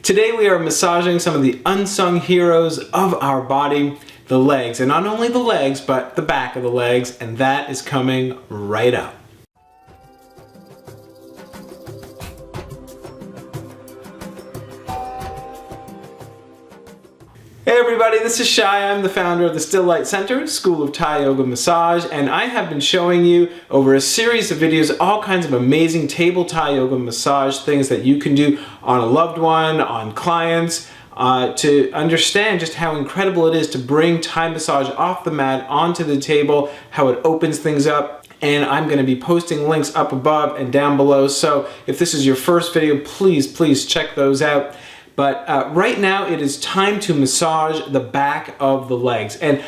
Today we are massaging some of the unsung heroes of our body, the legs. And not only the legs, but the back of the legs, and that is coming right up. Hey everybody, this is Shai. I'm the founder of the Still Light Center, School of Thai Yoga Massage, and I have been showing you over a series of videos all kinds of amazing table Thai Yoga massage things that you can do on a loved one, on clients, to understand just how incredible it is to bring Thai massage off the mat onto the table, how it opens things up. And I'm going to be posting links up above and down below, so if this is your first video, please check those out. But right now it is time to massage the back of the legs. And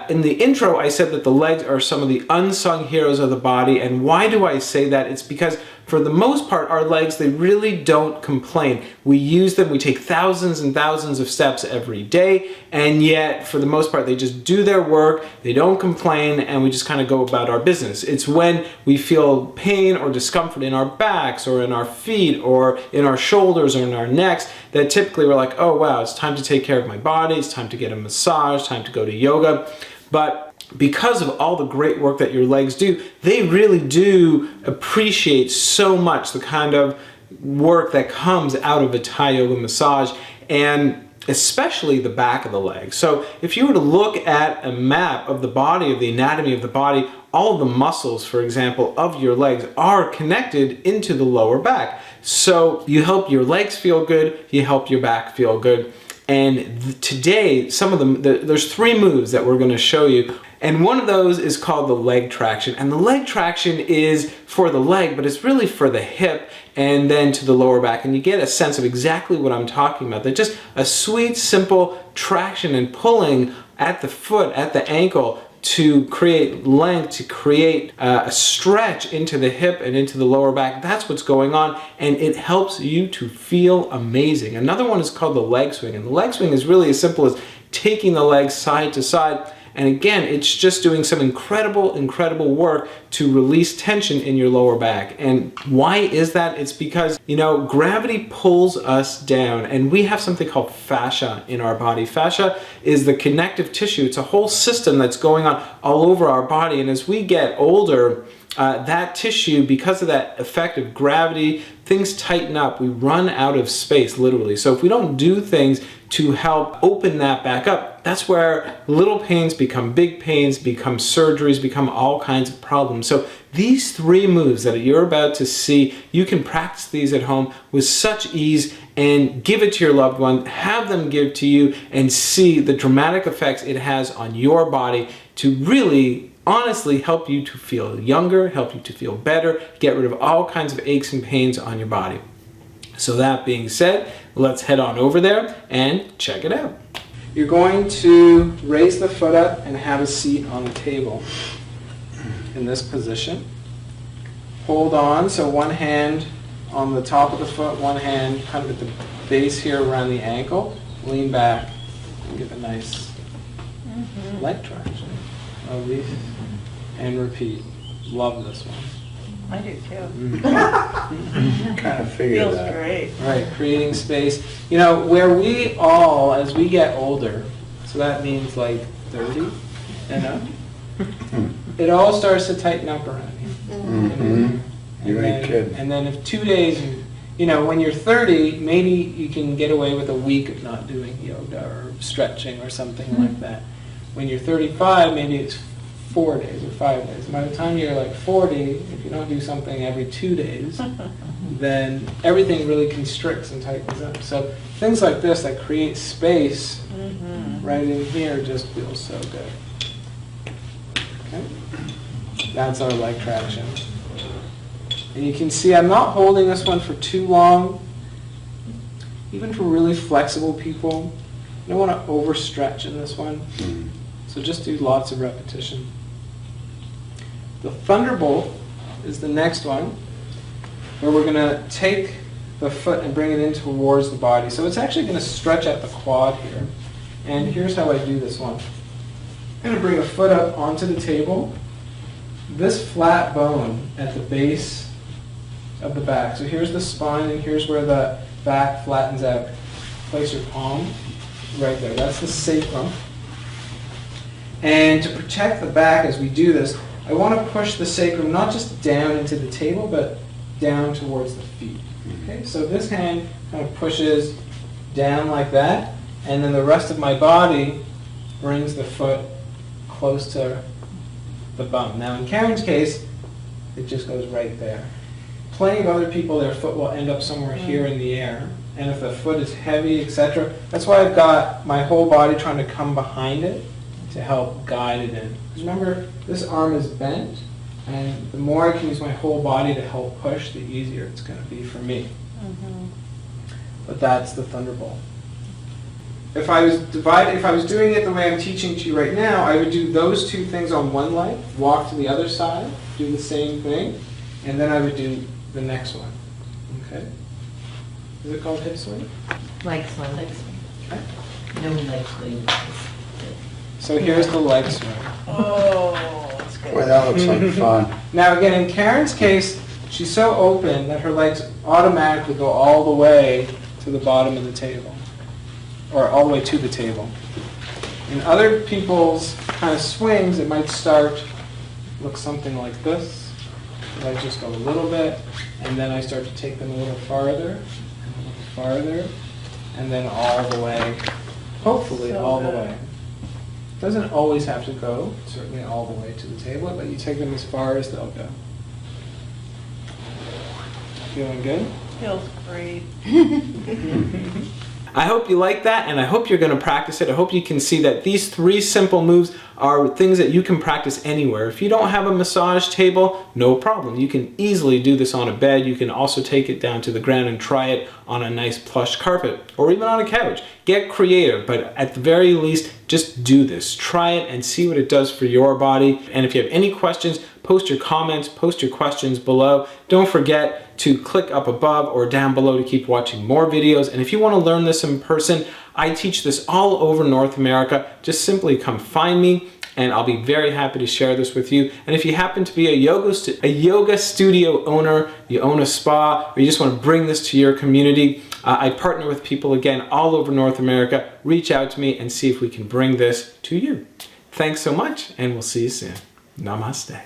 in the intro I said that the legs are some of the unsung heroes of the body. And why do I say that? It's because for the most part our legs, they really don't complain. We use them, we take thousands and thousands of steps every day, and yet for the most part they just do their work, they don't complain, and we just kind of go about our business. It's when we feel pain or discomfort in our backs or in our feet or in our shoulders or in our necks that typically we're like, oh wow, it's time to take care of my body, it's time to get a massage, time to go to yoga. But because of all the great work that your legs do, they really do appreciate so much the kind of work that comes out of a Thai yoga massage, and especially the back of the leg. So if you were to look at a map of the body, of the anatomy of the body, all of the muscles, for example, of your legs are connected into the lower back. So you help your legs feel good, you help your back feel good. And today, some of them, there's 3 moves that we're going to show you. And one of those is called the leg traction. And the leg traction is for the leg, but it's really for the hip and then to the lower back. And you get a sense of exactly what I'm talking about. They're just a sweet, simple traction and pulling at the foot, at the ankle, to create length, to create a stretch into the hip and into the lower back. That's what's going on, and it helps you to feel amazing. Another one is called the leg swing, and the leg swing is really as simple as taking the legs side to side. And again, it's just doing some incredible work to release tension in your lower back. And why is that? It's because, you know, gravity pulls us down, and we have something called fascia in our body. Fascia is the connective tissue. It's a whole system that's going on all over our body. And as we get older, that tissue, because of that effect of gravity, things tighten up. We run out of space, literally. So if we don't do things to help open that back up, that's where little pains become big pains, become surgeries, become all kinds of problems. So these 3 moves that you're about to see, you can practice these at home with such ease and give it to your loved one, have them give to you, and see the dramatic effects it has on your body to really honestly help you to feel younger, help you to feel better, get rid of all kinds of aches and pains on your body. So that being said, let's head on over there and check it out. You're going to raise the foot up and have a seat on the table in this position. Hold on, so one hand on the top of the foot, one hand kind of at the base here around the ankle. Lean back and give a nice leg traction. Release and repeat. Love this one. I do too. Kind of figured Feels that. great. Right, creating space. You know, where we all, as we get older, so that means like 30 and up, it all starts to tighten up around here. You ain't kidding. And then if 2 days, you know, when you're 30, maybe you can get away with a week of not doing yoga or stretching or something like that. When you're 35, maybe it's 4 days or 5 days. By the time you're like 40, if you don't do something every 2 days, then everything really constricts and tightens up. So things like this that create space right in here just feels so good. Okay? That's our leg traction. And you can see I'm not holding this one for too long. Even for really flexible people, you don't want to overstretch in this one. So just do lots of repetition. The Thunderbolt is the next one, where we're going to take the foot and bring it in towards the body. So it's actually going to stretch out the quad here. And here's how I do this one. I'm going to bring a foot up onto the table. This flat bone at the base of the back. So here's the spine and here's where the back flattens out. place your palm right there. That's the sacrum. And to protect the back as we do this, I want to push the sacrum not just down into the table, but down towards the feet. Okay, so this hand kind of pushes down like that, and then the rest of my body brings the foot close to the bum. Now in Karen's case, it just goes right there. Plenty of other people, their foot will end up somewhere here in the air, and if the foot is heavy, etc., that's why I've got my whole body trying to come behind it to help guide it in. Because remember, this arm is bent, and the more I can use my whole body to help push, the easier it's going to be for me. But that's the Thunderbolt. If I was doing it the way I'm teaching to you right now, I would do those two things on one leg, walk to the other side, do the same thing, and then I would do the next one. Okay? Is it called hip swing? Leg swing. Okay. No leg swing. So here's the leg swing. Oh, that's good. Boy, that looks like fun. Now again, in Karen's case, she's so open that her legs automatically go all the way to the bottom of the table, or all the way to the table. In other people's kind of swings, it might look something like this. I just go a little bit, and then I start to take them a little farther, and then all the way, hopefully So all the good. way. Doesn't always have to go, certainly all the way to the table, but you take them as far as they'll go. Feeling good? Feels great. I hope you like that, and I hope you're going to practice it. I hope you can see that these 3 simple moves are things that you can practice anywhere. If you don't have a massage table, no problem. You can easily do this on a bed. You can also take it down to the ground and try it on a nice plush carpet, or even on a couch. Get creative, but at the very least, just do this. Try it and see what it does for your body. And if you have any questions, post your comments, post your questions below. Don't forget to click up above or down below to keep watching more videos. And if you want to learn this in person, I teach this all over North America. Just simply come find me, and I'll be very happy to share this with you. And if you happen to be a yoga studio owner, you own a spa, or you just want to bring this to your community, I partner with people, again, all over North America. Reach out to me and see if we can bring this to you. Thanks so much, and we'll see you soon. Namaste.